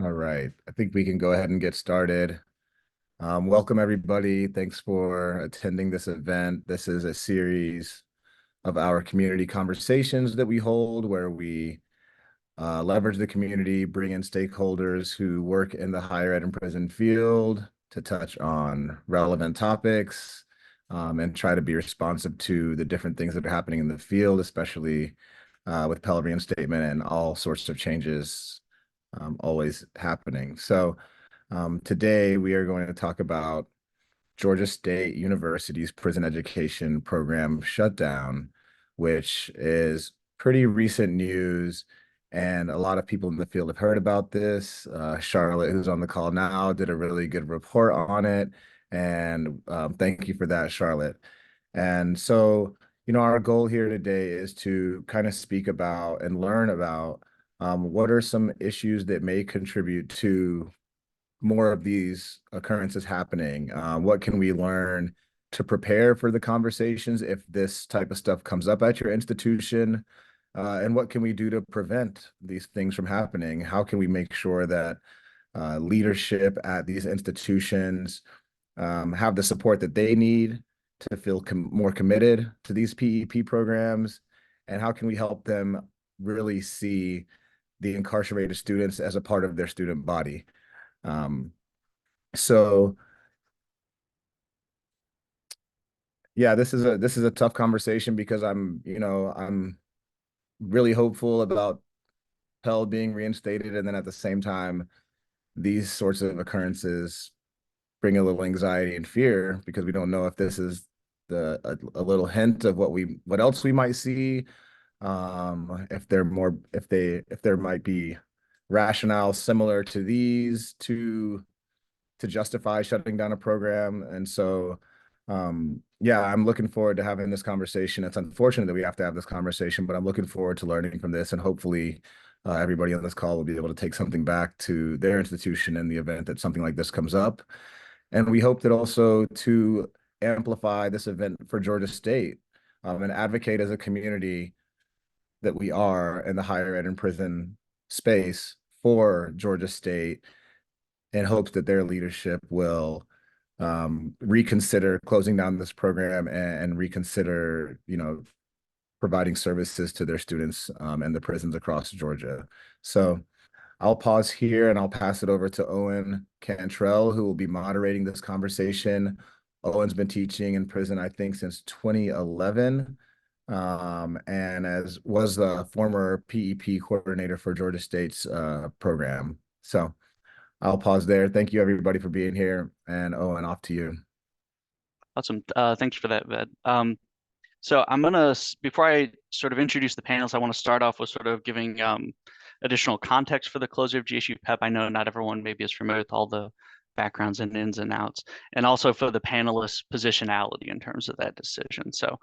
All right. I think we can go ahead and get started. Welcome, everybody. Thanks for attending this event. This is a series of our community conversations that we hold where we leverage the community, bring in stakeholders who work in the higher ed and prison field to touch on relevant topics and try to be responsive to the different things that are happening in the field, especially with Pell reinstatement and all sorts of changes always happening. So today we are going to talk about Georgia State University's prison education program shutdown, which is pretty recent news. And a lot of people in the field have heard about this. Charlotte, who's on the call now, did a really good report on it. And thank you for that, Charlotte. And so, our goal here today is to kind of speak about and learn about what are some issues that may contribute to more of these occurrences happening? What can we learn to prepare for the conversations if this type of stuff comes up at your institution? And what can we do to prevent these things from happening? How can we make sure that leadership at these institutions have the support that they need to feel more committed to these PEP programs? And how can we help them really see the incarcerated students as a part of their student body? Um, so yeah, this is a tough conversation because I'm really hopeful about Pell being reinstated, and then at the same time, these sorts of occurrences bring a little anxiety and fear because we don't know if this is a little hint of what else we might see. If there might be rationale similar to these to justify shutting down a program. And so, yeah, I'm looking forward to having this conversation. It's unfortunate that we have to have this conversation, but I'm looking forward to learning from this. And hopefully, everybody on this call will be able to take something back to their institution in the event that something like this comes up. And we hope that also to amplify this event for Georgia State and advocate as a community that we are in the higher ed and prison space for Georgia State in hopes that their leadership will reconsider closing down this program and reconsider, providing services to their students in the prisons across Georgia. So I'll pause here and I'll pass it over to Owen Cantrell, who will be moderating this conversation. Owen's been teaching in prison, I think, since 2011, and as was the former PEP coordinator for Georgia State's program. So I'll pause there. Thank you, everybody, for being here. And Owen, off to you. Awesome. Thanks for that, Ved. So I'm gonna, before I sort of introduce the panels, I want to start off with sort of giving additional context for the closure of GSUPEP. I know not everyone maybe is familiar with all the backgrounds and ins and outs, and also for the panelists' positionality in terms of that decision. So,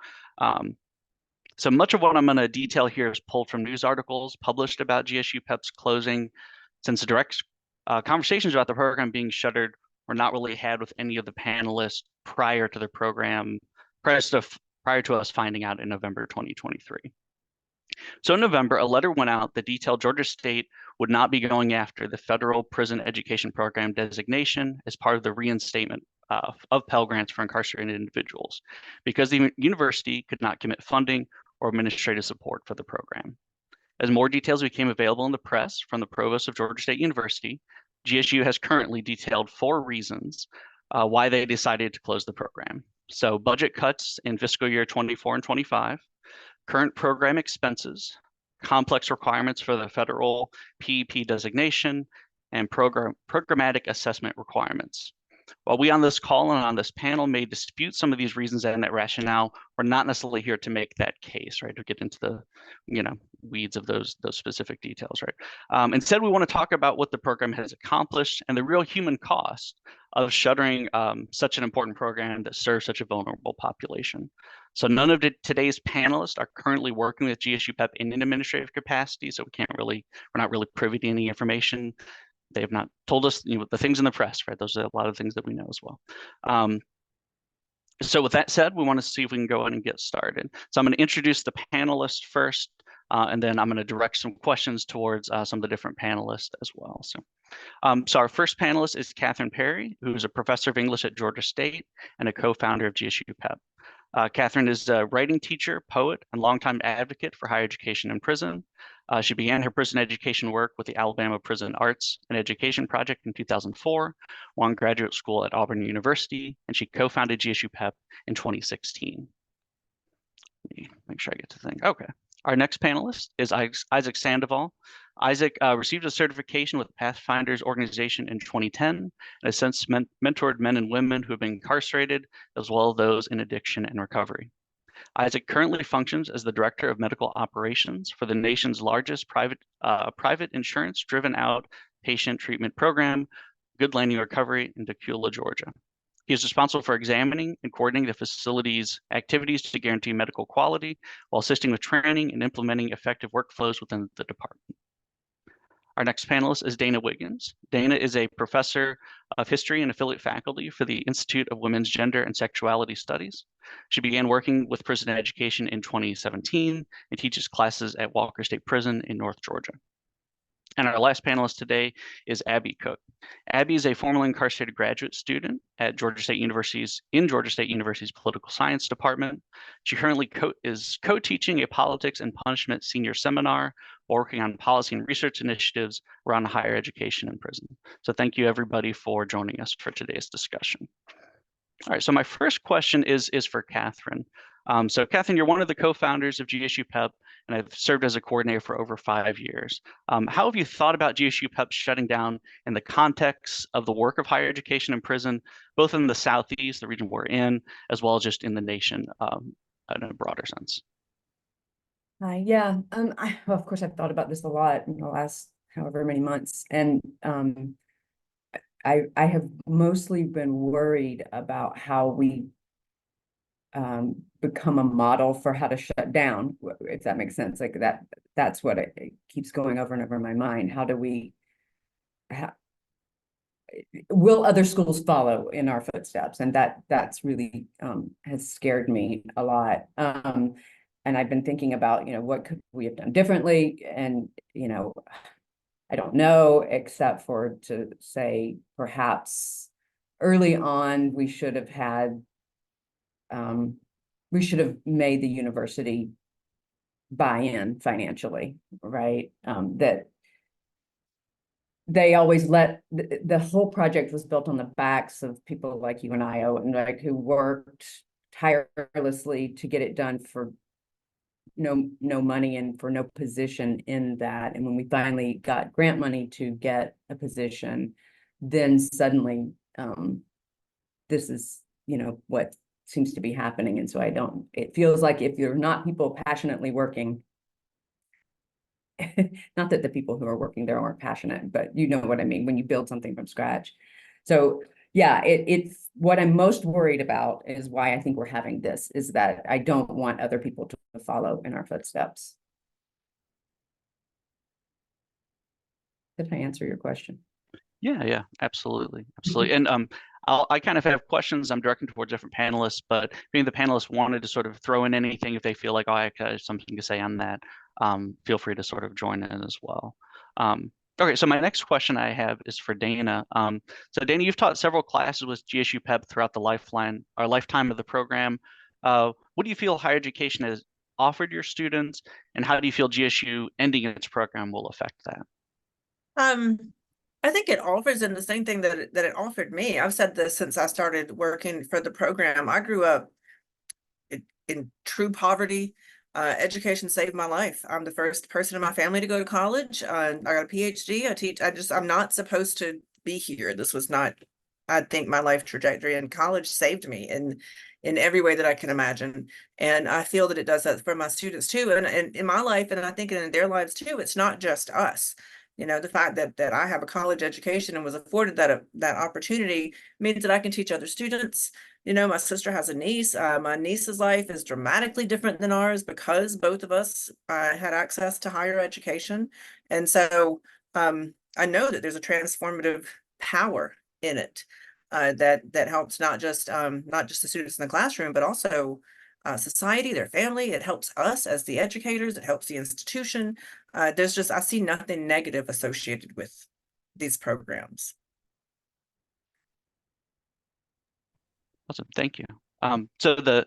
so much of what I'm going to detail here is pulled from news articles published about GSUPEP's closing, since the direct conversations about the program being shuttered were not really had with any of the panelists prior to the program, prior to us finding out in November 2023. So in November, a letter went out that detailed Georgia State would not be going after the federal prison education program designation as part of the reinstatement of Pell Grants for incarcerated individuals, because the university could not commit funding or administrative support for the program. As more details became available in the press from the provost of Georgia State University, GSU has currently detailed 4 reasons why they decided to close the program. So budget cuts in fiscal year 24 and 25, current program expenses, complex requirements for the federal PEP designation, and programmatic assessment requirements. While we on this call and on this panel may dispute some of these reasons and that rationale, we're not necessarily here to make that case, right? To get into the, weeds of those specific details, right? Instead, we want to talk about what the program has accomplished and the real human cost of shuttering such an important program that serves such a vulnerable population. So none of today's panelists are currently working with GSUPEP in an administrative capacity, so we're not really privy to any information. They have not told us the things in the press, right? Those are a lot of things that we know as well. So with that said, we want to see if we can go ahead and get started. So I'm going to introduce the panelists first. and then I'm going to direct some questions towards some of the different panelists as well. So our first panelist is Catherine Perry, who is a professor of English at Georgia State and a co-founder of GSUPEP. Catherine is a writing teacher, poet, and longtime advocate for higher education in prison. She began her prison education work with the Alabama Prison Arts and Education Project in 2004, while in graduate school at Auburn University, and she co-founded GSUPEP in 2016. Let me make sure I get to the thing. Okay. Our next panelist is Isaac Sandoval. Isaac received a certification with Pathfinders organization in 2010 and has since mentored men and women who have been incarcerated, as well as those in addiction and recovery. Isaac currently functions as the Director of Medical Operations for the nation's largest private insurance-driven outpatient treatment program, Good Landing Recovery in Dacula, Georgia. He is responsible for examining and coordinating the facility's activities to guarantee medical quality while assisting with training and implementing effective workflows within the department. Our next panelist is Dana Wiggins. Dana is a professor of history and affiliate faculty for the Institute of Women's Gender and Sexuality Studies. She began working with prison education in 2017 and teaches classes at Walker State Prison in North Georgia. And our last panelist today is Abby Cook. Abby is a formerly incarcerated graduate student at Georgia State University's Political Science Department. She currently is co-teaching a politics and punishment senior seminar, working on policy and research initiatives around higher education in prison. So thank you everybody for joining us for today's discussion. All right, so my first question is for Catherine. So Catherine, you're one of the co-founders of GSUPEP, and I've served as a coordinator for over 5 years. How have you thought about GSUPEP shutting down in the context of the work of higher education in prison, both in the Southeast, the region we're in, as well as just in the nation in a broader sense? Yeah, of course, I've thought about this a lot in the last however many months, and I have mostly been worried about how we become a model for how to shut down, if that makes sense. Like that's what it keeps going over and over in my mind. How do we will other schools follow in our footsteps? And that's really has scared me a lot. And I've been thinking about, what could we have done differently? And, I don't know, except for to say perhaps early on we should have made the university buy in financially, right? That they always let the whole project was built on the backs of people like you and I, and like who worked tirelessly to get it done for no money and for no position in that. And when we finally got grant money to get a position, then suddenly this is what seems to be happening. And so it feels like if you're not people passionately working, not that the people who are working there aren't passionate, but you know what I mean when you build something from scratch. So yeah, it's what I'm most worried about is why I think we're having this, is that I don't want other people to follow in our footsteps. Did I answer your question? Yeah, absolutely. And I kind of have questions I'm directing towards different panelists, but being the panelists wanted to sort of throw in anything if they feel like, I have something to say on that, feel free to sort of join in as well. Okay, so my next question I have is for Dana. So Dana, you've taught several classes with GSUPEP throughout the lifetime of the program. What do you feel higher education has offered your students, and how do you feel GSU ending its program will affect that? I think it offers them the same thing that it offered me. I've said this since I started working for the program. I grew up in true poverty. Education saved my life. I'm the first person in my family to go to college. I got a PhD. I teach. I'm not supposed to be here. This was not, I think, my life trajectory, and college saved me in every way that I can imagine. And I feel that it does that for my students too. And in my life, and I think in their lives too, it's not just us. The fact that I have a college education and was afforded that opportunity means that I can teach other students. My sister has a niece. My niece's life is dramatically different than ours because both of us had access to higher education. And so I know that there's a transformative power in it that helps not just the students in the classroom, but also society, their family. It helps us as the educators. It helps the institution. I see nothing negative associated with these programs. Awesome, thank you. So the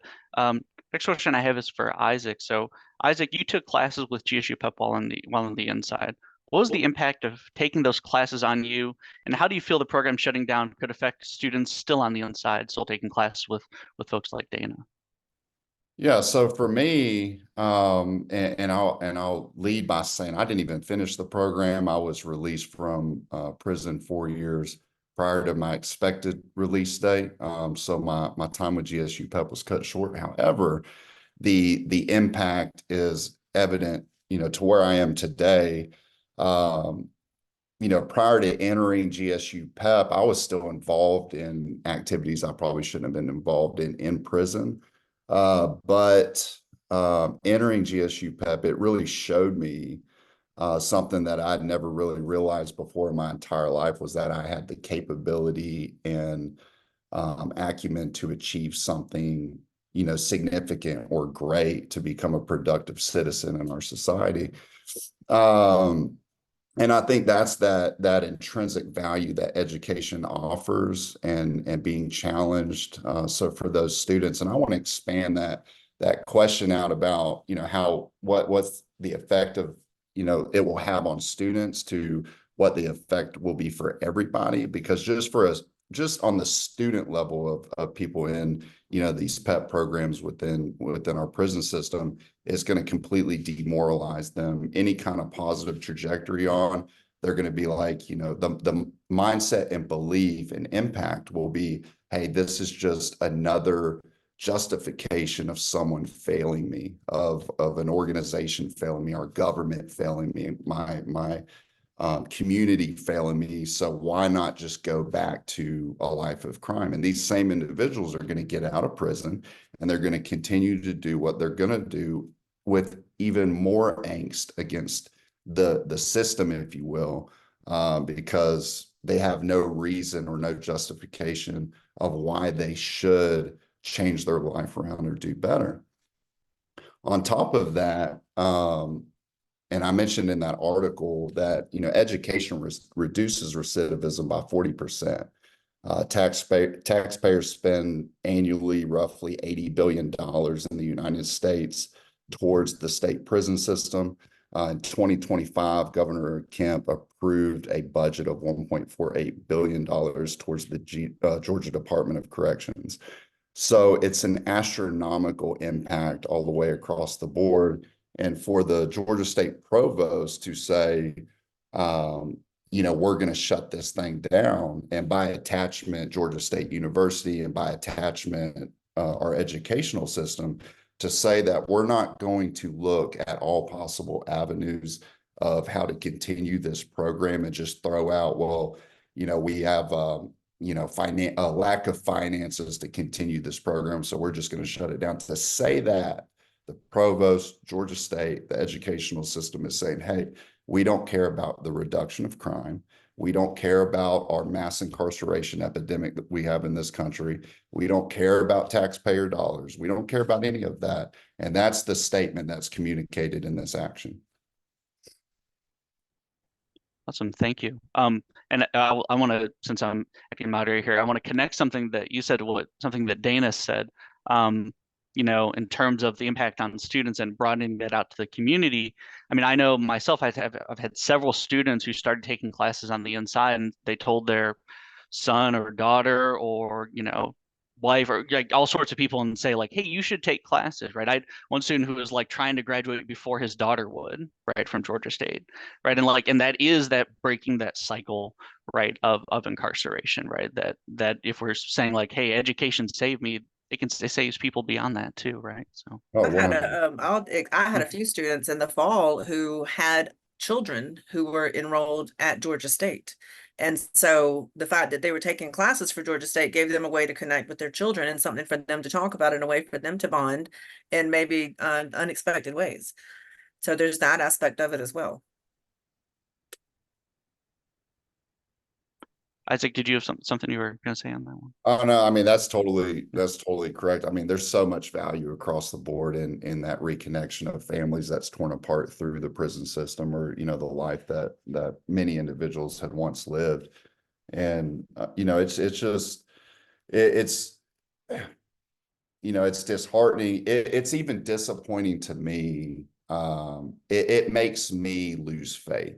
next question I have is for Isaac. So Isaac, you took classes with GSUPEP while on the inside. What was the impact of taking those classes on you, and how do you feel the program shutting down could affect students still on the inside, still taking classes with folks like Dana? Yeah, so for me, and I'll lead by saying I didn't even finish the program. I was released from prison 4 years prior to my expected release date. So my time with GSUPEP was cut short. However, the impact is evident, to where I am today. Prior to entering GSUPEP, I was still involved in activities I probably shouldn't have been involved in prison. But entering GSUPEP, it really showed me something that I'd never really realized before in my entire life, was that I had the capability and acumen to achieve something, significant or great, to become a productive citizen in our society. And I think that's that intrinsic value that education offers, and being challenged. So for those students, and I want to expand that question out about, what's the effect of, it will have on students, to what the effect will be for everybody. Because just on the student level of people in, these PEP programs within our prison system, is going to completely demoralize them. Any kind of positive trajectory on, they're going to be like, the mindset and belief and impact will be, hey, this is just another justification of someone failing me, of an organization failing me, our government failing me, my community failing me. So why not just go back to a life of crime? And these same individuals are going to get out of prison, and they're going to continue to do what they're going to do, with even more angst against the system, if you will, because they have no reason or no justification of why they should change their life around or do better. On top of that, and I mentioned in that article that, education reduces recidivism by 40%. Taxpayers spend annually roughly $80 billion in the United States towards the state prison system. In 2025, Governor Kemp approved a budget of $1.48 billion towards the Georgia Department of Corrections. So it's an astronomical impact all the way across the board. And for the Georgia State Provost to say, we're going to shut this thing down, and by attachment, Georgia State University, and by attachment, our educational system, to say that we're not going to look at all possible avenues of how to continue this program, and just throw out, well, we have, a lack of finances to continue this program, so we're just going to shut it down. To say that, the provost, Georgia State, the educational system is saying, hey, we don't care about the reduction of crime. We don't care about our mass incarceration epidemic that we have in this country. We don't care about taxpayer dollars. We don't care about any of that. And that's the statement that's communicated in this action. Awesome, thank you. And I want to, since I'm acting moderator here, I want to connect something that you said, something that Dana said. In terms of the impact on students and broadening that out to the community. I mean, I know myself, I've had several students who started taking classes on the inside, and they told their son or daughter or, wife, or like all sorts of people, and say like, hey, you should take classes, right? I had one student who was like trying to graduate before his daughter would, right, from Georgia State, right? And that is that breaking that cycle, right, of incarceration, right? That if we're saying like, hey, education saved me, it saves people beyond that too, right? So Oh, I had a few students in the fall who had children who were enrolled at Georgia State. And so the fact that they were taking classes for Georgia State gave them a way to connect with their children, and something for them to talk about, and a way for them to bond in maybe unexpected ways. So there's that aspect of it as well. Isaac, did you have something you were going to say on that one? Oh no, I mean that's totally correct. I mean, there's so much value across the board in that reconnection of families that's torn apart through the prison system, or the life that many individuals had once lived. And it's just it's it's disheartening. It's even disappointing to me. It makes me lose faith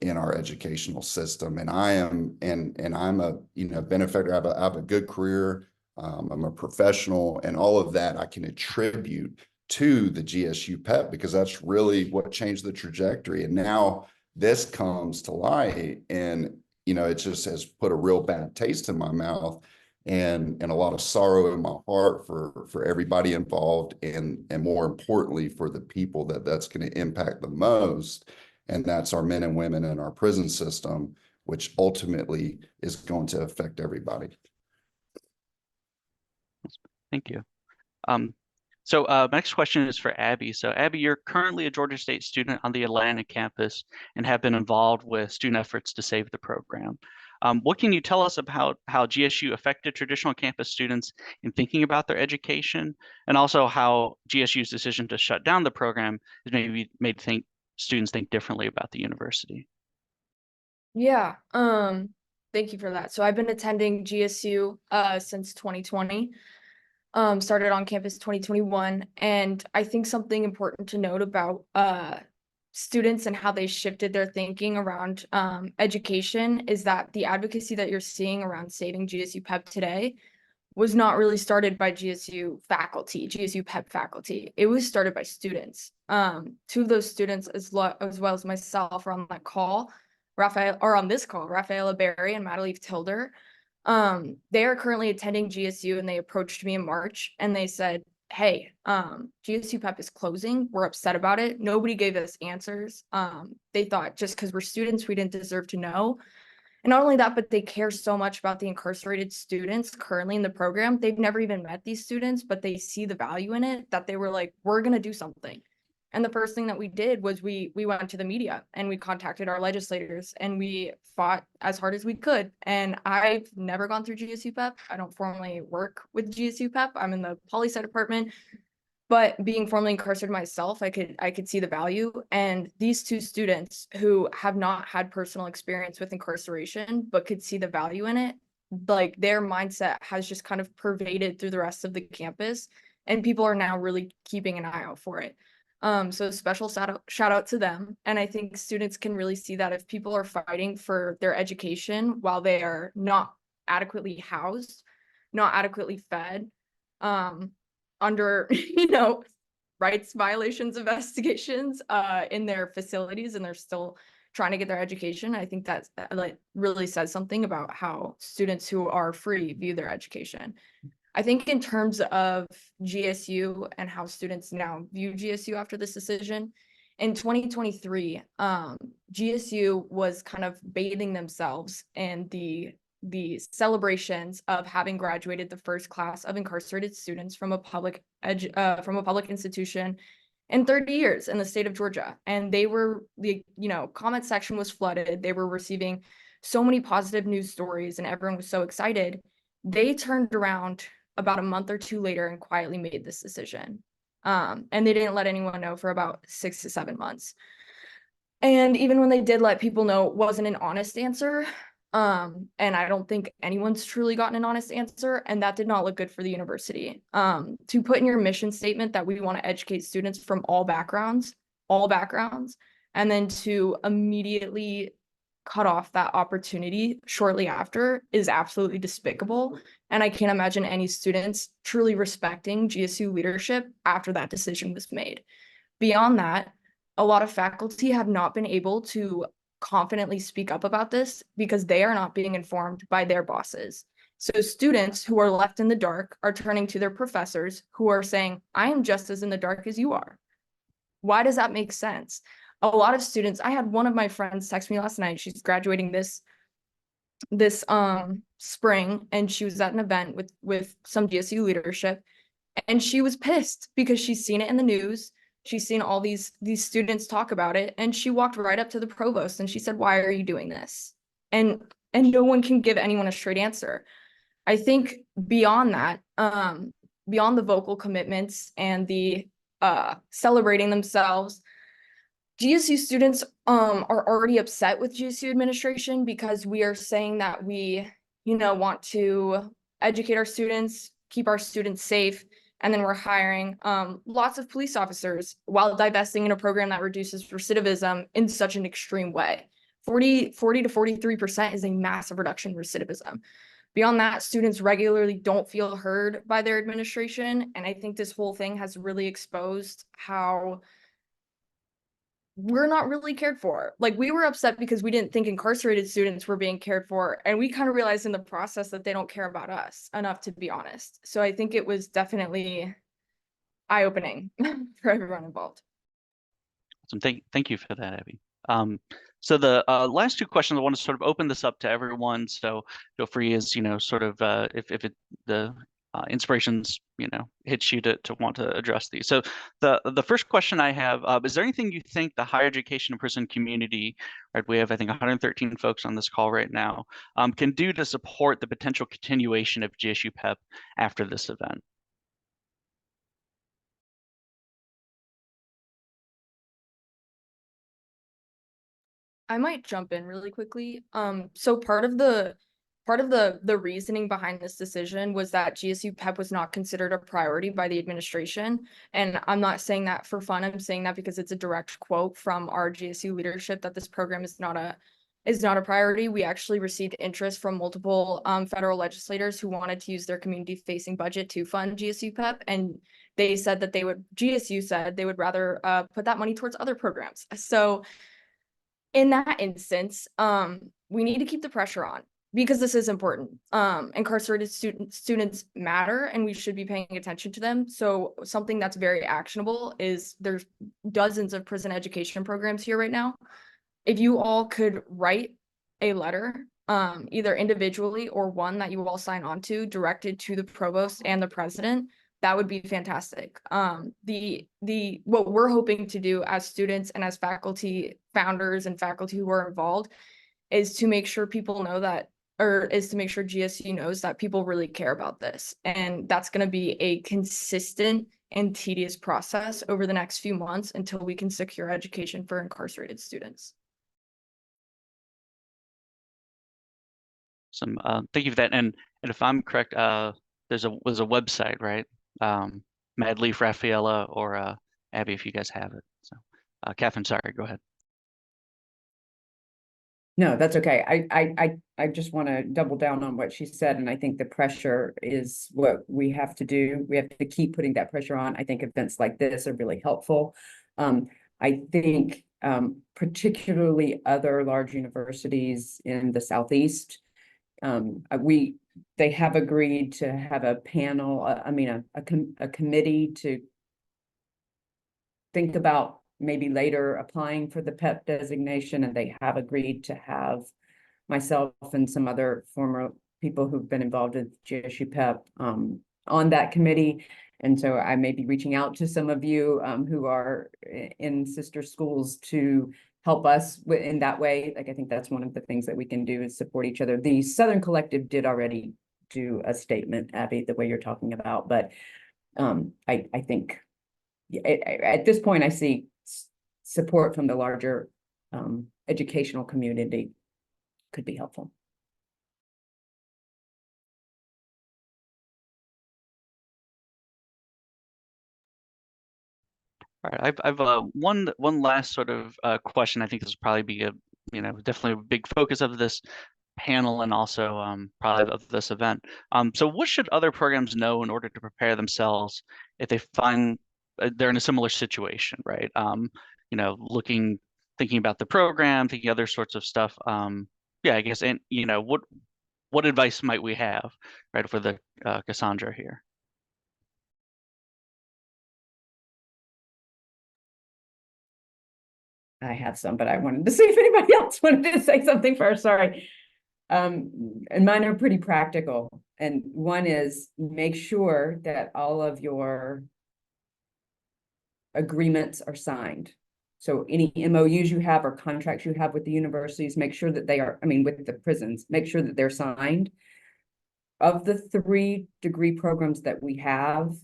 in our educational system. And I'm a benefactor. I have a good career. I'm a professional, and all of that I can attribute to the GSUPEP, because that's really what changed the trajectory. And now this comes to light, and it just has put a real bad taste in my mouth, and a lot of sorrow in my heart for everybody involved, and more importantly for the people that's going to impact the most. And that's our men and women in our prison system, which ultimately is going to affect everybody. Thank you. So next question is for Abby. So Abby, you're currently a Georgia State student on the Atlanta campus and have been involved with student efforts to save the program. What can you tell us about how GSU affected traditional campus students in thinking about their education, and also how GSU's decision to shut down the program has maybe made students think differently about the university? Yeah, thank you for that. So I've been attending GSU since 2020. Started on campus 2021, and I think something important to note about students and how they shifted their thinking around education is that the advocacy that you're seeing around saving GSUPEP today was not really started by GSU faculty, GSU PEP faculty. It was started by students. Two of those students, as well as myself, are on that call. Rafaela Berry and Madeleine Tilder. They are currently attending GSU, and they approached me in March and they said, hey, GSU PEP is closing. We're upset about it. Nobody gave us answers. They thought just because we're students, we didn't deserve to know. And not only that, but they care so much about the incarcerated students currently in the program. They've never even met these students, but they see the value in it, that they were like, we're going to do something. And the first thing that we did was we went to the media and we contacted our legislators, and we fought as hard as we could. And I've never gone through GSUPEP. I don't formally work with GSUPEP. I'm in the poli-sci department. But being formerly incarcerated myself, I could see the value. And these two students who have not had personal experience with incarceration, but could see the value in it, like their mindset has just kind of pervaded through the rest of the campus, and people are now really keeping an eye out for it. So special shout out to them. And I think students can really see that if people are fighting for their education while they are not adequately housed, not adequately fed, under rights violations investigations in their facilities, and they're still trying to get their education. I think that really says something about how students who are free view their education. I think in terms of GSU and how students now view GSU after this decision, in 2023, GSU was kind of bathing themselves in the celebrations of having graduated the first class of incarcerated students from a public institution in 30 years in the state of Georgia. And they were, the comment section was flooded. They were receiving so many positive news stories, and everyone was so excited. They turned around about a month or two later and quietly made this decision. And they didn't let anyone know for about 6 to 7 months. And even when they did let people know, it wasn't an honest answer. And I don't think anyone's truly gotten an honest answer, and that did not look good for the university. To put in your mission statement that we want to educate students from all backgrounds, and then to immediately cut off that opportunity shortly after is absolutely despicable. And I can't imagine any students truly respecting GSU leadership after that decision was made. Beyond that, a lot of faculty have not been able to confidently speak up about this because they are not being informed by their bosses. So students who are left in the dark are turning to their professors who are saying, I am just as in the dark as you are. Why does that make sense? A lot of students, I had one of my friends text me last night. She's graduating this spring, and she was at an event with some GSU leadership, and she was pissed because she's seen it in the news. She's seen all these students talk about it, and she walked right up to the provost and she said, why are you doing this? And and no one can give anyone a straight answer. I think beyond that, beyond the vocal commitments and the celebrating themselves, GSU students are already upset with GSU administration because we are saying that we, want to educate our students, keep our students safe, and then we're hiring lots of police officers while divesting in a program that reduces recidivism in such an extreme way. 40 to 43% is a massive reduction in recidivism. Beyond that, students regularly don't feel heard by their administration, and I think this whole thing has really exposed how we're not really cared for. Like, we were upset because we didn't think incarcerated students were being cared for, and we kind of realized in the process that they don't care about us enough, to be honest. So I think it was definitely eye-opening for everyone involved. Awesome. Thank you for that, Abby. So the last two questions, I want to sort of open this up to everyone. So feel free, as sort of if the inspirations hits you to want to address these. So the first question I have, is there anything you think the higher education and prison community, right? We have, I think, 113 folks on this call right now, can do to support the potential continuation of GSUPEP after this event? I might jump in really quickly. So part of the reasoning behind this decision was that GSU PEP was not considered a priority by the administration. And I'm not saying that for fun. I'm saying that because it's a direct quote from our GSU leadership that this program is not a priority. We actually received interest from multiple federal legislators who wanted to use their community-facing budget to fund GSU PEP, and they said that GSU said they would rather put that money towards other programs. So in that instance, we need to keep the pressure on because this is important. Incarcerated students matter, and we should be paying attention to them. So something that's very actionable is there's dozens of prison education programs here right now. If you all could write a letter, either individually or one that you all sign on to, directed to the provost and the president, that would be fantastic. What we're hoping to do as students and as faculty founders and faculty who are involved is to make sure people know that, or is to make sure GSU knows that people really care about this. And that's going to be a consistent and tedious process over the next few months until we can secure education for incarcerated students. Thank you for that. And if I'm correct, was a website, right? Madleaf, Rafaela, or Abby, if you guys have it. So, Catherine, sorry, go ahead. No, that's okay. I just want to double down on what she said, and I think the pressure is what we have to do. We have to keep putting that pressure on. I think events like this are really helpful. I think particularly other large universities in the Southeast, they have agreed to have a panel, a committee to think about maybe later applying for the PEP designation, and they have agreed to have myself and some other former people who've been involved with GSU PEP on that committee. And so I may be reaching out to some of you who are in sister schools to help us in that way. Like, I think that's one of the things that we can do is support each other. The Southern Collective did already do a statement, Abby, the way you're talking about, but I think at this point I see support from the larger educational community could be helpful. All right, I've one last sort of question. I think this will probably be a definitely a big focus of this panel and also probably of this event. So what should other programs know in order to prepare themselves if they find they're in a similar situation, right? Thinking about the program, thinking other sorts of stuff. Yeah, I guess, and what advice might we have, right, for the Cassandra here? I have some, but I wanted to see if anybody else wanted to say something first. Sorry. And mine are pretty practical. And one is make sure that all of your agreements are signed. So any MOUs you have or contracts you have with the universities, make sure that they are, I mean, with the prisons, make sure that they're signed. Of the 3 degree programs that we have,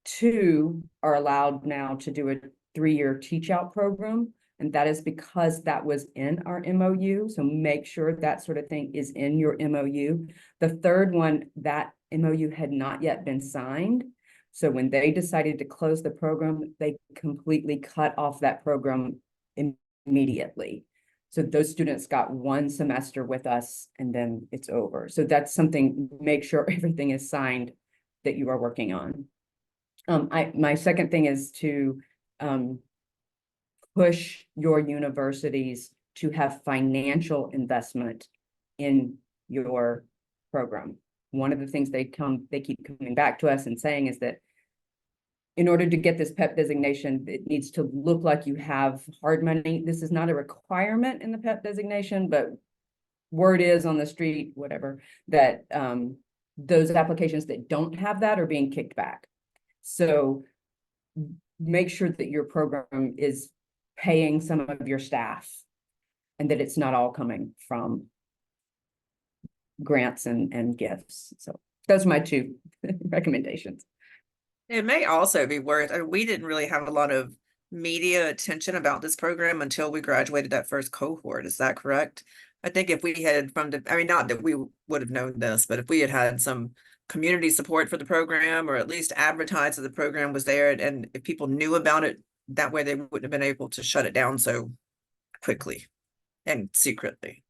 2 are allowed now to do a 3-year teach out program. And that is because that was in our MOU. So make sure that sort of thing is in your MOU. The 3rd one, that MOU had not yet been signed. So when they decided to close the program, they completely cut off that program immediately. So those students got 1 semester with us and then it's over. So that's something, make sure everything is signed that you are working on. My second thing is to push your universities to have financial investment in your program. One of the things they keep coming back to us and saying is that in order to get this PEP designation, it needs to look like you have hard money. This is not a requirement in the PEP designation, but word is on the street, whatever, that those applications that don't have that are being kicked back. So make sure that your program is paying some of your staff and that it's not all coming from grants and gifts. So those are my 2 recommendations. It may also be worth, we didn't really have a lot of media attention about this program until we graduated that first cohort. Is that correct? I think if we had I mean, not that we would have known this, but if we had had some community support for the program, or at least advertised that the program was there, and if people knew about it, that way they wouldn't have been able to shut it down so quickly and secretly.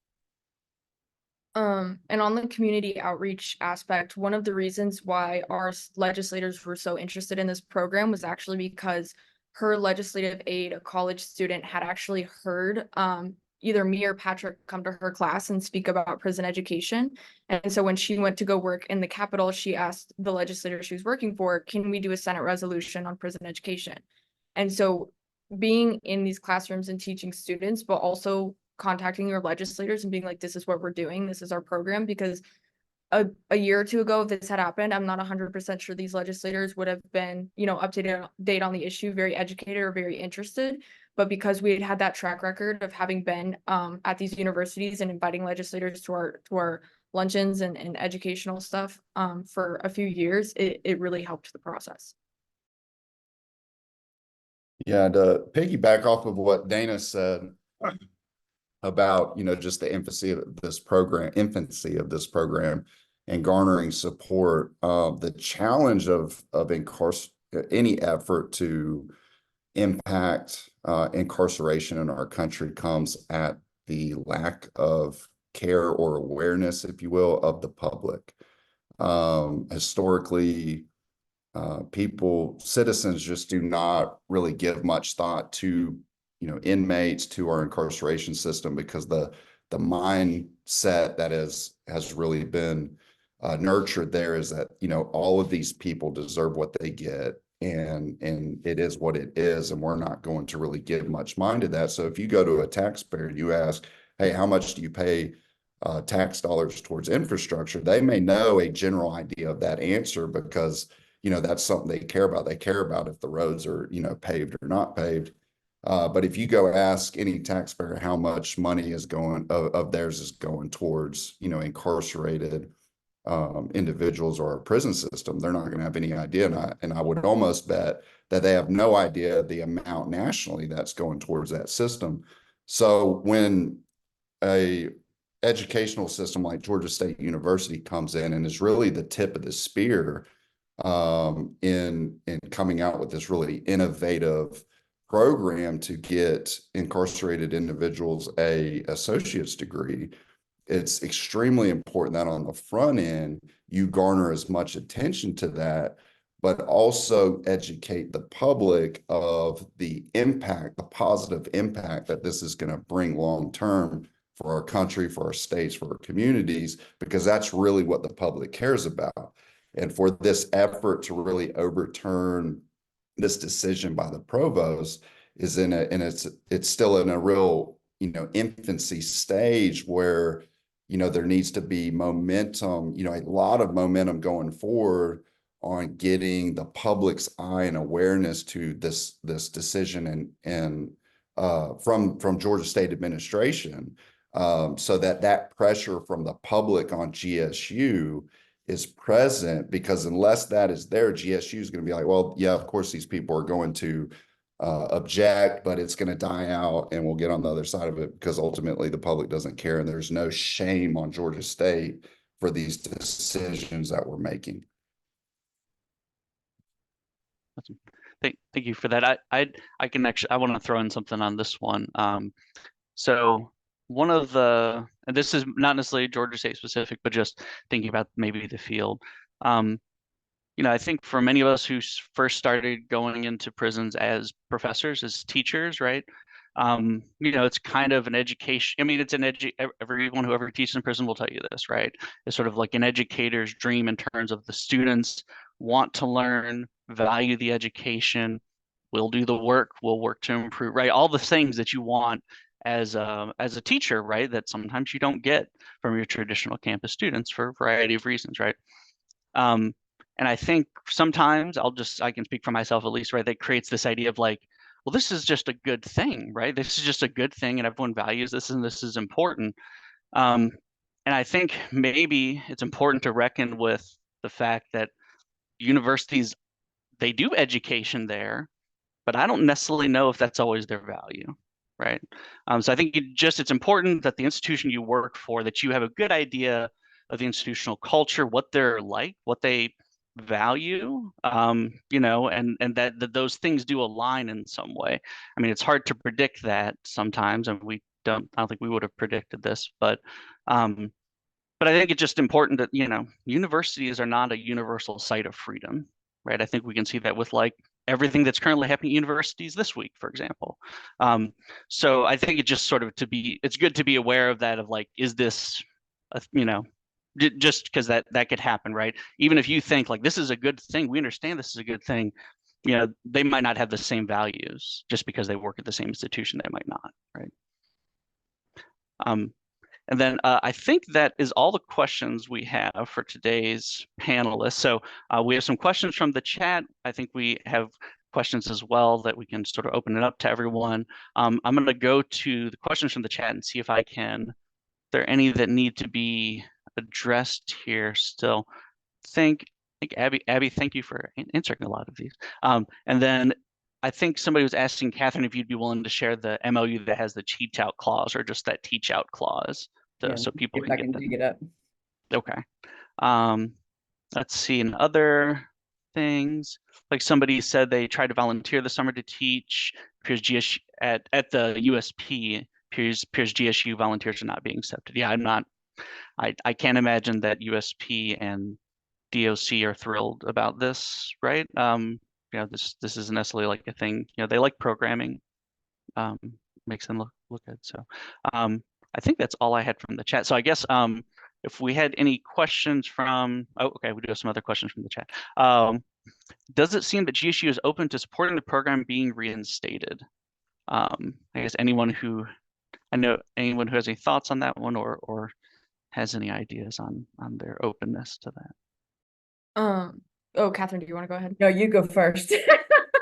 And on the community outreach aspect, one of the reasons why our legislators were so interested in this program was actually because her legislative aide, a college student, had actually heard either me or Patrick come to her class and speak about prison education. And so when she went to go work in the Capitol, she asked the legislator she was working for, can we do a Senate resolution on prison education? And so being in these classrooms and teaching students, but also contacting your legislators and being like, this is what we're doing, this is our program, because a year or 2 ago, if this had happened, I'm not 100% sure these legislators would have been, up to date on the issue, very educated or very interested. But because we had had that track record of having been at these universities and inviting legislators to our luncheons and educational stuff for a few years, it really helped the process. Yeah, to piggyback off of what Dana said about, just the infancy of this program and garnering support, the challenge of any effort to impact incarceration in our country comes at the lack of care or awareness, if you will, of the public. Historically, citizens just do not really give much thought to, inmates, to our incarceration system, because the mindset that has really been nurtured there is that, all of these people deserve what they get, and it is what it is, and we're not going to really give much mind to that. So if you go to a taxpayer and you ask, hey, how much do you pay tax dollars towards infrastructure, they may know a general idea of that answer, because that's something they care about. They care about if the roads are, paved or not paved. But if you go ask any taxpayer how much money is going of theirs is going towards, incarcerated individuals or our prison system, they're not going to have any idea. And I would almost bet that they have no idea the amount nationally that's going towards that system. So when a educational system like Georgia State University comes in and is really the tip of the spear in coming out with this really innovative program to get incarcerated individuals a associate's degree, it's extremely important that on the front end you garner as much attention to that, but also educate the public of the impact, the positive impact that this is going to bring long term for our country, for our states, for our communities, because that's really what the public cares about. And for this effort to really overturn this decision by the provost is it's still in a real, infancy stage where, there needs to be momentum, a lot of momentum going forward on getting the public's eye and awareness to this decision and from Georgia State administration, so that pressure from the public on GSU is present, because unless that is there, GSU is going to be like, well, yeah, of course these people are going to object, but it's going to die out and we'll get on the other side of it, because ultimately the public doesn't care, and there's no shame on Georgia State for these decisions that we're making. Awesome. Thank you for that. I can actually, I want to throw in something on this one. So one of the, and this is not necessarily Georgia State specific, but just thinking about maybe the field. You know, I think for many of us who first started going into prisons as professors, as teachers, right? You know, it's kind of an education. I mean, it's an everyone who ever teaches in prison will tell you this, right? It's sort of like an educator's dream in terms of the students want to learn, value the education, we'll do the work, we'll work to improve, right? All the things that you want as a teacher, right? That sometimes you don't get from your traditional campus students for a variety of reasons, right? And I think sometimes I can speak for myself at least, right? That creates this idea of like, well, this is just a good thing, right? This is just a good thing and everyone values this and this is important. And I think maybe it's important to reckon with the fact that universities, they do education there, but I don't necessarily know if that's always their value, right? So I think it's important that the institution you work for, that you have a good idea of the institutional culture, what they're like, what they value, you know, and that those things do align in some way. I mean, it's hard to predict that sometimes, and I don't think we would have predicted this, but I think it's just important that, you know, universities are not a universal site of freedom, right? I think we can see that with like everything that's currently happening at universities this week, for example. So I think it's just sort of it's good to be aware of that, of like, is this, you know, just because that could happen, right? Even if you think like this is a good thing, we understand this is a good thing, you know, they might not have the same values just because they work at the same institution, they might not, right? And then I think that is all the questions we have for today's panelists. So we have some questions from the chat. I think we have questions as well that we can sort of open it up to everyone. I'm going to go to the questions from the chat and see if I can, if there are any that need to be addressed here still. I think Abby, thank you for answering a lot of these. And then I think somebody was asking Catherine if you'd be willing to share the MOU that has the teach out clause, or just that teach out clause, so people can get dig it up. Okay. Let's see, and other things, like somebody said they tried to volunteer this summer to teach, appears GSU at the USP, appears GSU volunteers are not being accepted. Yeah, I can't imagine that USP and DOC are thrilled about this, right? You know, this isn't necessarily like a thing, you know, they like programming, makes them look good. So I think that's all I had from the chat. So I guess if we had any questions from, okay, we do have some other questions from the chat. Does it seem that GSU is open to supporting the program being reinstated? I guess anyone who has any thoughts on that one, or has any ideas on their openness to that? Oh, Catherine, do you want to go ahead? No, you go first.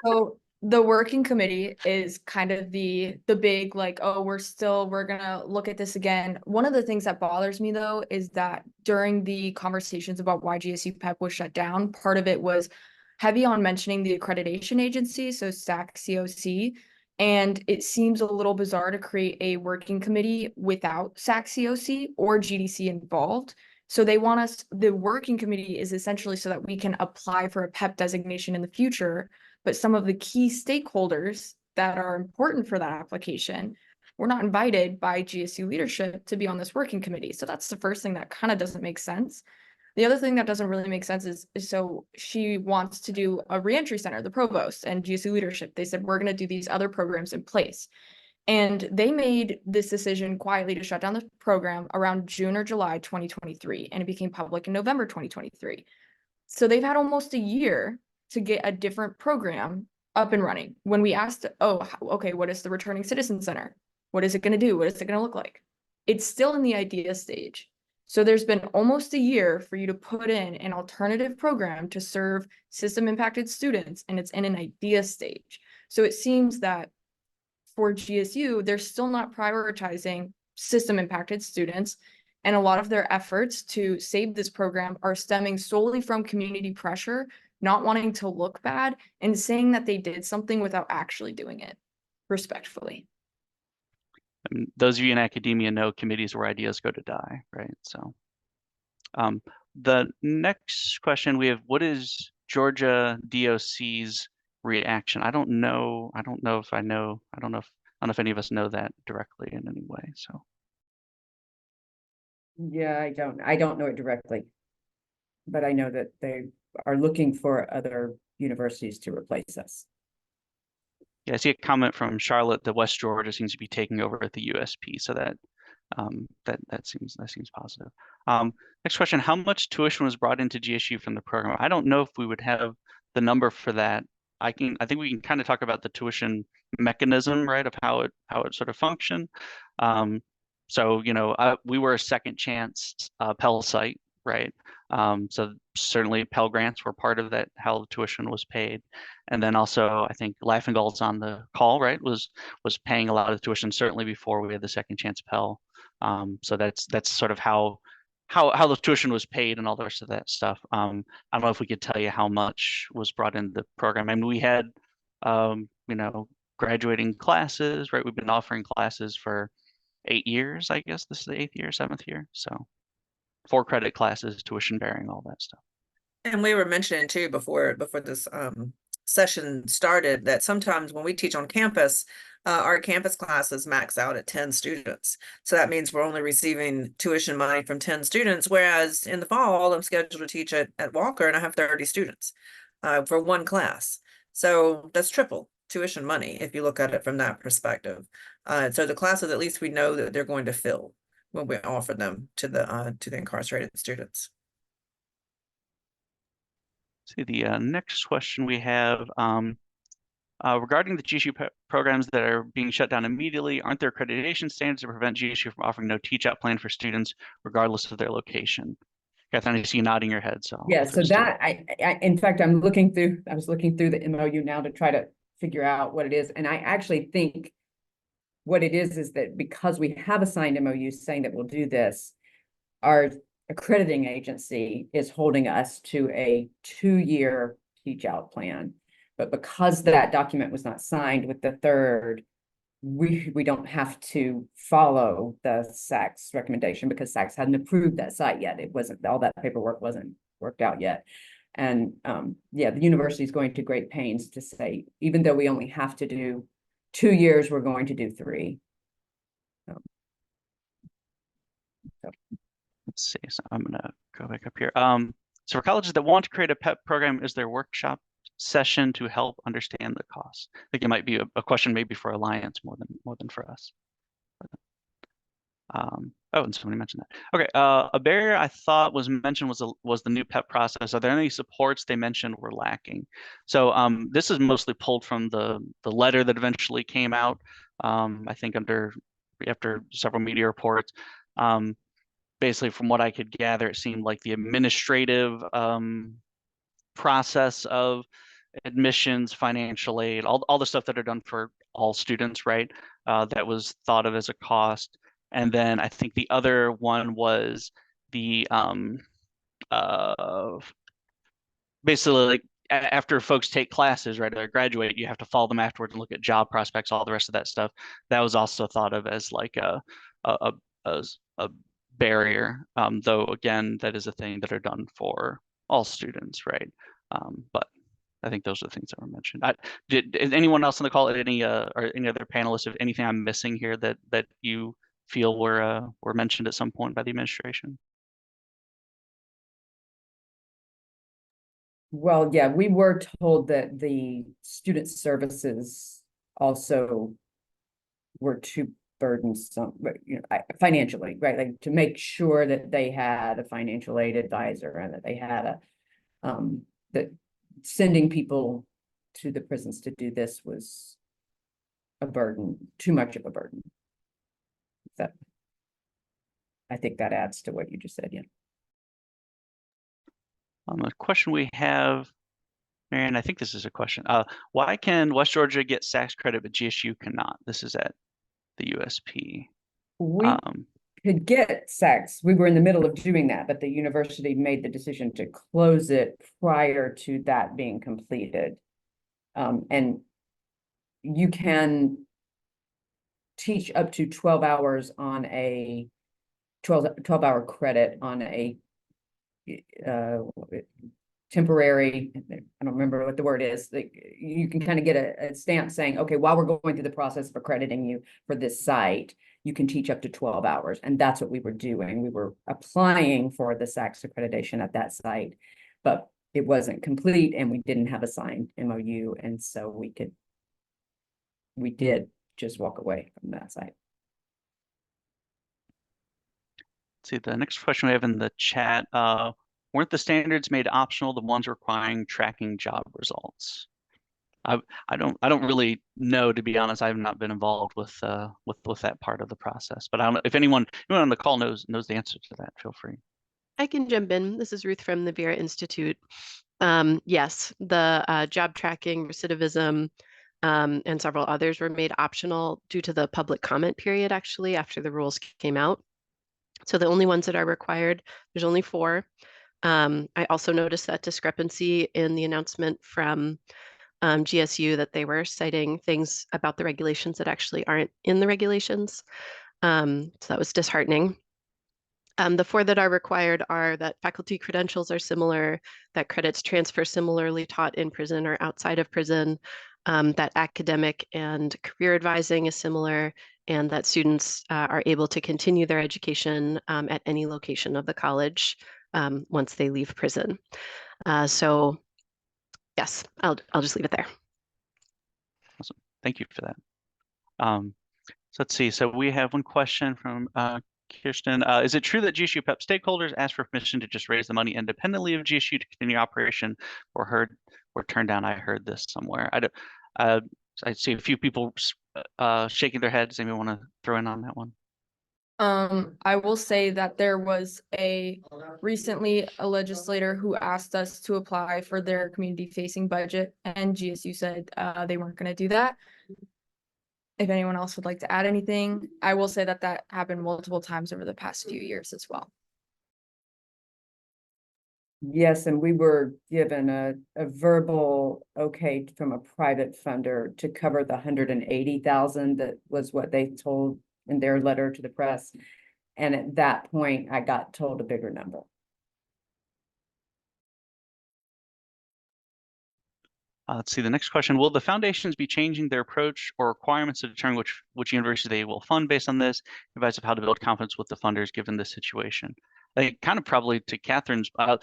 So the working committee is kind of the big, like, oh, we're gonna look at this again. One of the things that bothers me though is that during the conversations about why GSUPEP was shut down, part of it was heavy on mentioning the accreditation agency, so SAC-COC, and it seems a little bizarre to create a working committee without SAC-COC or GDC involved. So they want us, the working committee is essentially so that we can apply for a PEP designation in the future, but some of the key stakeholders that are important for that application were not invited by GSU leadership to be on this working committee. So that's the first thing that kind of doesn't make sense. The other thing that doesn't really make sense is so she wants to do a reentry center, the provost and GSU leadership. They said, we're going to do these other programs in place. And they made this decision quietly to shut down the program around June or July 2023, and it became public in November 2023. So they've had almost a year to get a different program up and running. When we asked, oh, okay, what is the Returning Citizen Center? What is it going to do? What is it going to look like? It's still in the idea stage. So there's been almost a year for you to put in an alternative program to serve system impacted students, and it's in an idea stage. So it seems that for GSU, they're still not prioritizing system impacted students. And a lot of their efforts to save this program are stemming solely from community pressure, not wanting to look bad and saying that they did something without actually doing it, respectfully. Those of you in academia know committees where ideas go to die, right? So the next question we have, what is Georgia DOC's reaction? I don't know if any of us know that directly in any way. So Yeah, I don't know it directly, but I know that they are looking for other universities to replace us. yeah, I see a comment from Charlotte that West Georgia seems to be taking over at the USP, so that seems positive. Next question: how much tuition was brought into GSU from the program? I don't know if we would have the number for that. I think we can kind of talk about the tuition mechanism, right, of how it sort of functioned. So we were a second chance Pell site, right? So certainly Pell grants were part of that, how the tuition was paid. And then also I think Laughing Gull's on the call, right, was paying a lot of the tuition certainly before we had the second chance Pell. So that's sort of how the tuition was paid and all the rest of that stuff. I don't know if we could tell you how much was brought into the program. I mean, we had graduating classes, right? We've been offering classes for 8 years, I guess this is the 8th year, 7th year. So 4 credit classes, tuition bearing, all that stuff. And we were mentioning too before this session started that sometimes when we teach on campus, our campus classes max out at 10 students. So that means we're only receiving tuition money from 10 students, whereas in the fall, I'm scheduled to teach at Walker and I have 30 students for one class. So that's triple tuition money if you look at it from that perspective. So the classes, at least we know that they're going to fill when we offer them to the incarcerated students. See the next question we have regarding the GSUPEP programs that are being shut down immediately, aren't there accreditation standards to prevent GSU from offering no teach-out plan for students regardless of their location? Catherine, I see you nodding your head. So yeah, so that I in fact I was looking through the MOU now to try to figure out what it is, and I actually think what it is that because we have a signed MOU saying that we'll do this, our accrediting agency is holding us to a 2-year teach out plan. But because that document was not signed with the third, we don't have to follow the SAC's recommendation because SAC's hadn't approved that site yet. It wasn't, all that paperwork wasn't worked out yet. And yeah, the university is going to great pains to say, even though we only have to do 2 years, we're going to do 3. Let's see. So I'm gonna go back up here. So for colleges that want to create a PEP program, is there workshop session to help understand the cost? I think it might be a question maybe for Alliance more than for us. Oh, and somebody mentioned that. Okay, a barrier I thought was mentioned was the new PEP process. Are there any supports they mentioned were lacking? So this is mostly pulled from the letter that eventually came out. I think after several media reports. Basically, from what I could gather, it seemed like the administrative process of admissions, financial aid, all the stuff that are done for all students, right? That was thought of as a cost. And then I think the other one was the basically like after folks take classes, right, or graduate, you have to follow them afterwards and look at job prospects, all the rest of that stuff. That was also thought of as like a barrier, though again, that is a thing that are done for all students, right? But I think those are the things that were mentioned. Did anyone else on the call, or any other panelists, if anything I'm missing here that you feel were mentioned at some point by the administration? Well, yeah, we were told that the student services also were too burdensome, financially, right? Like to make sure that they had a financial aid advisor and that they had that sending people to the prisons to do this was a burden, too much of a burden. That I think that adds to what you just said, yeah. A question we have Marianne, I think this is a question. Why can West Georgia get SACS credit, but GSU cannot? This is at the USP. We could get SACS. We were in the middle of doing that, but the university made the decision to close it prior to that being completed. And you can teach up to 12 hours on a 12-hour credit on a temporary, I don't remember what the word is, like you can kind of get a stamp saying, okay, while we're going through the process of accrediting you for this site, you can teach up to 12 hours. And that's what we were doing. We were applying for the SACS accreditation at that site, but it wasn't complete and we didn't have a signed MOU. And so we did just walk away from that site. Let's see, the next question we have in the chat, weren't the standards made optional, the ones requiring tracking job results? I don't really know, to be honest. I've not been involved with that part of the process, but I don't know if anyone on the call knows the answer to that. Feel free. I can jump in. This is Ruth from the Vera Institute. Yes, the job tracking, recidivism, and several others were made optional due to the public comment period, actually, after the rules came out. So the only ones that are required, there's only 4. I also noticed that discrepancy in the announcement from GSU that they were citing things about the regulations that actually aren't in the regulations. So that was disheartening. The 4 that are required are that faculty credentials are similar, that credits transfer similarly taught in prison or outside of prison, that academic and career advising is similar, and that students are able to continue their education at any location of the college once they leave prison. So yes, I'll just leave it there. Awesome. Thank you for that. So let's see. So we have one question from Kirsten. Is it true that GSUPEP stakeholders asked for permission to just raise the money independently of GSU to continue operation, or turned down? I heard this somewhere. I see a few people shaking their heads. Anyone want to throw in on that one? I will say that there was recently a legislator who asked us to apply for their community facing budget, and GSU said they weren't going to do that. If anyone else would like to add anything, I will say that happened multiple times over the past few years as well. Yes, and we were given a verbal okay from a private funder to cover the 180,000. That was what they told in their letter to the press. And at that point, I got told a bigger number. Let's see the next question. Will the foundations be changing their approach or requirements to determine which university they will fund based on this? Advice of how to build confidence with the funders given this situation. I think kind of probably to Catherine's, I'm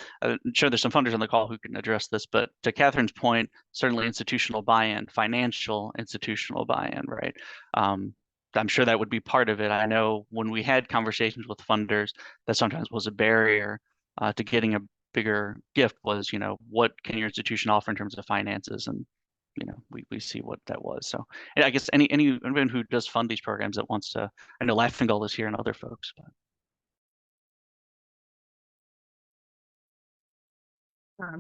sure there's some funders on the call who can address this, but to Catherine's point, certainly institutional buy-in, financial institutional buy-in, right? I'm sure that would be part of it. I know when we had conversations with funders, that sometimes was a barrier to getting a bigger gift was, what can your institution offer in terms of finances? And, we see what that was. So, and I guess anyone who does fund these programs that wants to, I know Laughing Gull is here and other folks, but.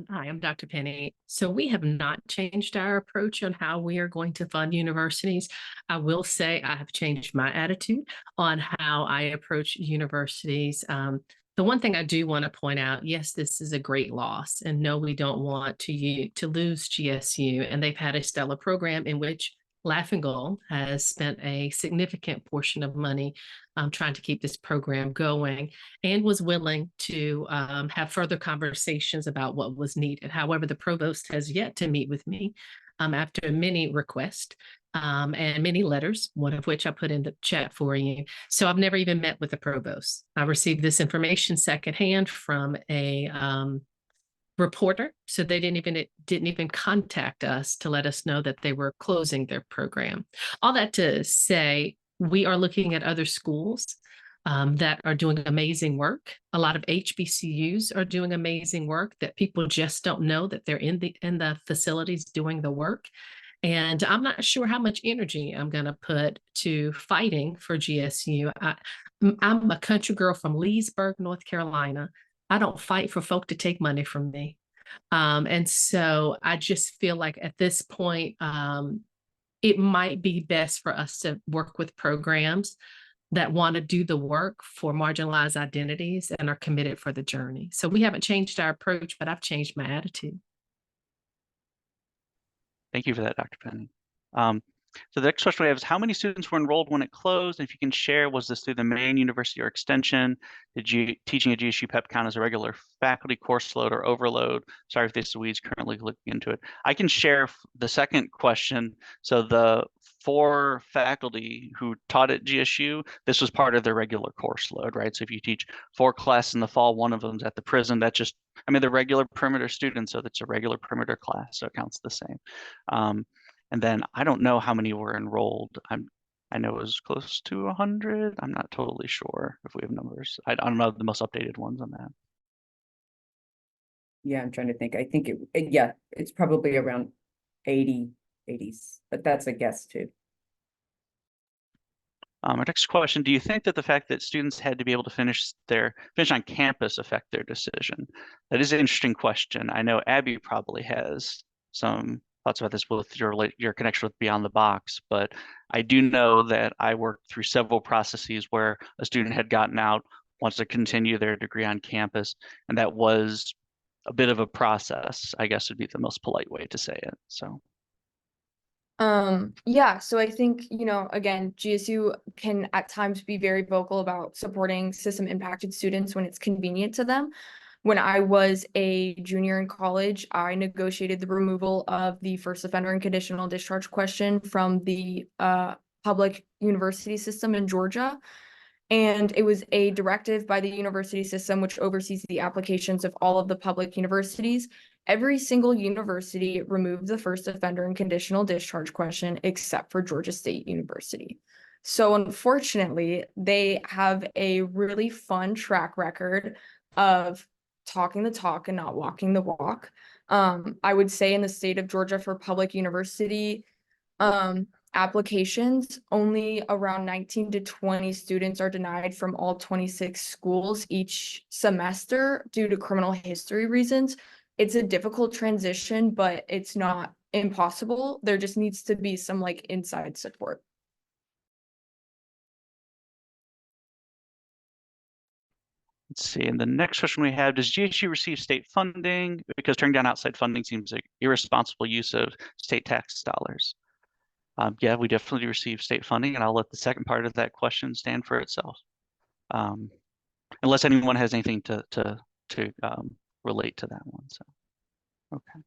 Hi, I'm Dr. Penny. So we have not changed our approach on how we are going to fund universities. I will say I have changed my attitude on how I approach universities. The one thing I do want to point out, yes, this is a great loss, and no, we don't want to lose GSU. And they've had a stellar program in which Laughing Gull has spent a significant portion of money trying to keep this program going, and was willing to have further conversations about what was needed. However, the provost has yet to meet with me after many requests and many letters, one of which I put in the chat for you. So I've never even met with the provost. I received this information secondhand from a reporter. So they didn't even contact us to let us know that they were closing their program. All that to say, we are looking at other schools that are doing amazing work. A lot of HBCUs are doing amazing work that people just don't know that they're in the facilities doing the work. And I'm not sure how much energy I'm going to put to fighting for GSU. I'm a country girl from Leesburg, North Carolina. I don't fight for folk to take money from me. And so I just feel like at this point, it might be best for us to work with programs that want to do the work for marginalized identities and are committed for the journey. So we haven't changed our approach, but I've changed my attitude. Thank you for that, Dr. Penny. So the next question we have is, how many students were enrolled when it closed? And if you can share, was this through the main university or extension? Did you teaching at GSUPEP count as a regular faculty course load or overload? Sorry if this is weeds, currently looking into it. I can share the second question. So the 4 faculty who taught at GSU, this was part of their regular course load, right? So if you teach 4 classes in the fall, one of them's at the prison, that just, I mean, they're regular perimeter students, so that's a regular perimeter class, so it counts the same. And then I don't know how many were enrolled. I know it was close to 100. I'm not totally sure if we have numbers. I don't know the most updated ones on that. Yeah, I'm trying to think. I think yeah, it's probably around 80s, but that's a guess too. Our next question, do you think that the fact that students had to be able to finish on campus affect their decision? That is an interesting question. I know Abby probably has some thoughts about this with your connection with Beyond the Box, but I do know that I worked through several processes where a student had gotten out, wants to continue their degree on campus, and that was a bit of a process, I guess would be the most polite way to say it. So yeah, so I think, again, GSU can at times be very vocal about supporting system impacted students when it's convenient to them. When I was a junior in college, I negotiated the removal of the first offender and conditional discharge question from the public university system in Georgia. And it was a directive by the university system, which oversees the applications of all of the public universities. Every single university removed the first offender and conditional discharge question except for Georgia State University. So unfortunately, they have a really fun track record of talking the talk and not walking the walk. I would say in the state of Georgia for public university applications, only around 19 to 20 students are denied from all 26 schools each semester due to criminal history reasons. It's a difficult transition, but it's not impossible. There just needs to be some inside support. let's see. And the next question we have, does GSU receive state funding? Because turning down outside funding seems like irresponsible use of state tax dollars. Yeah, we definitely receive state funding, and I'll let the second part of that question stand for itself. Unless anyone has anything to relate to that one. So, okay.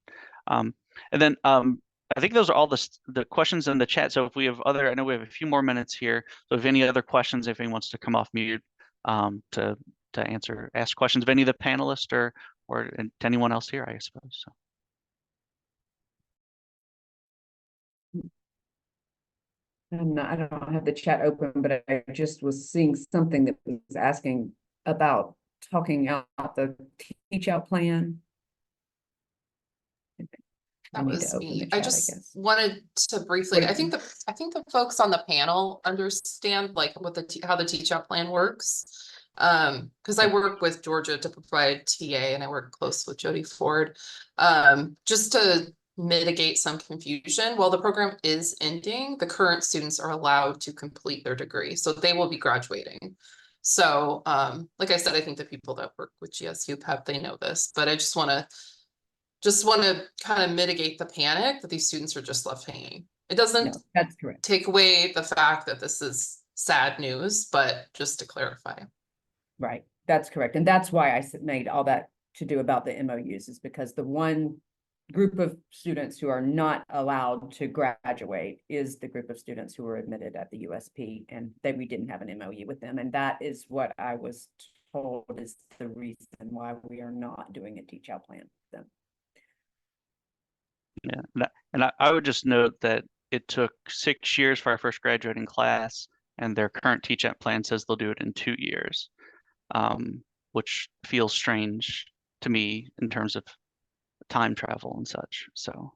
And then I think those are all the questions in the chat. So if we have I know we have a few more minutes here. So if any other questions, if anyone wants to come off mute to ask questions of any of the panelists or to anyone else here, I suppose. So. I don't have the chat open, but I just was seeing something that was asking about talking out the teach out plan. That was me. I just wanted to briefly, I think the folks on the panel understand what how the teach out plan works. Because I work with Georgia to provide TA and I work close with Jody Ford. Just to mitigate some confusion, while the program is ending, the current students are allowed to complete their degree, so they will be graduating. So like I said, I think the people that work with GSUPEP, they know this, but I just want to kind of mitigate the panic that these students are just left hanging. It doesn't that's correct. Take away the fact that this is sad news, but just to clarify. Right, that's correct. And that's why I made all that to do about the MOUs, is because the one group of students who are not allowed to graduate is the group of students who were admitted at the USP, and that we didn't have an MOU with them. And that is what I was told is the reason why we are not doing a teach out plan with them. Yeah, and I would just note that it took 6 years for our first graduating class, and their current teach out plan says they'll do it in 2 years, which feels strange to me in terms of time travel and such. So,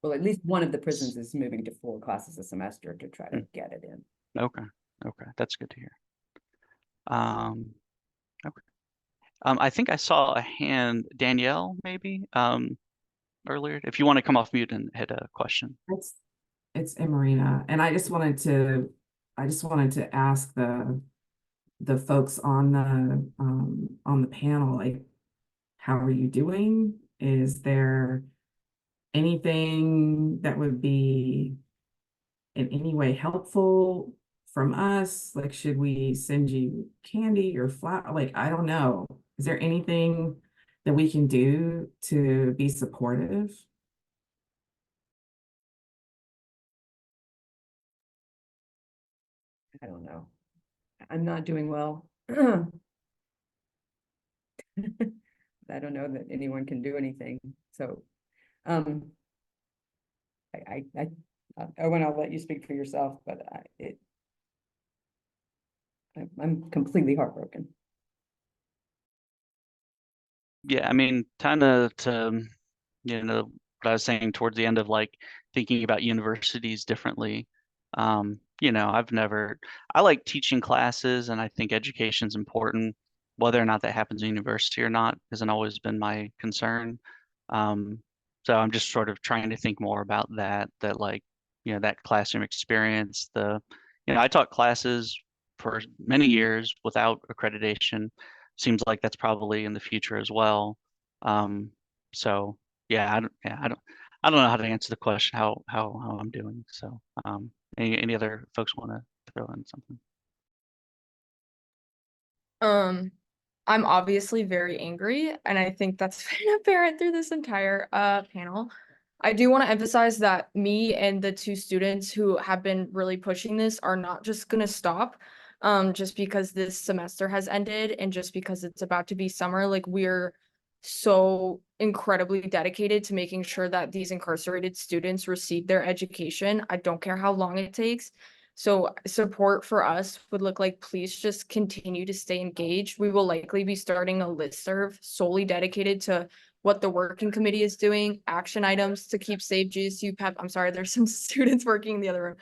well, at least one of the prisons is moving to 4 classes a semester to try to get it in. Okay, that's good to hear. Okay. I think I saw a hand, Danielle, maybe, earlier. If you want to come off mute and hit a question. It's Emarina, and I just wanted to ask the folks on the panel, like, how are you doing? Is there anything that would be in any way helpful from us? Like, should we send you candy or flour? Like, I don't know. Is there anything that we can do to be supportive? I don't know. I'm not doing well. I don't know that anyone can do anything. So, Owen, I'll let you speak for yourself, but I'm completely heartbroken. Yeah, I mean, kind of to, what I was saying towards the end of like thinking about universities differently. I like teaching classes and I think education's important. Whether or not that happens in university or not hasn't always been my concern. So I'm just sort of trying to think more about that like, that classroom experience. I taught classes for many years without accreditation. Seems like that's probably in the future as well. So yeah, I don't know how to answer the question how I'm doing. So any other folks want to throw in something? I'm obviously very angry, and I think that's been apparent through this entire panel. I do want to emphasize that me and the two students who have been really pushing this are not just gonna stop just because this semester has ended and just because it's about to be summer. Like, we're so incredibly dedicated to making sure that these incarcerated students receive their education. I don't care how long it takes. So support for us would look like, please just continue to stay engaged. We will likely be starting a listserv solely dedicated to what the working committee is doing, action items to keep Save GSUPEP. I'm sorry, there's some students working in the other room.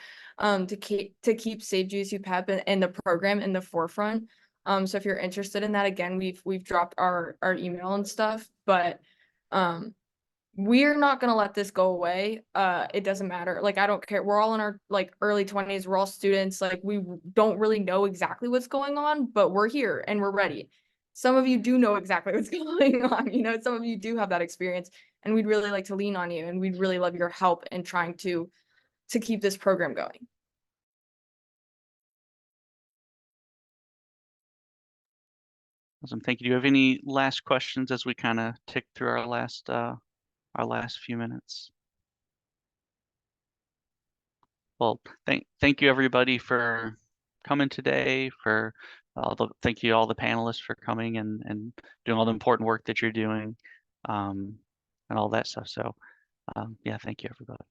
To keep Save GSUPEP and the program in the forefront. So if you're interested in that, again, we've dropped our email and stuff, but we're not gonna let this go away. It doesn't matter. Like, I don't care. We're all in our like early 20s. We're all students. Like, we don't really know exactly what's going on, but we're here and we're ready. Some of you do know exactly what's going on. Some of you do have that experience, and we'd really like to lean on you, and we'd really love your help in trying to keep this program going. Awesome. Thank you. Do you have any last questions as we kind of tick through our last few minutes? Well, thank you everybody for coming today, thank you all the panelists for coming and doing all the important work that you're doing, and all that stuff. So yeah, thank you everybody.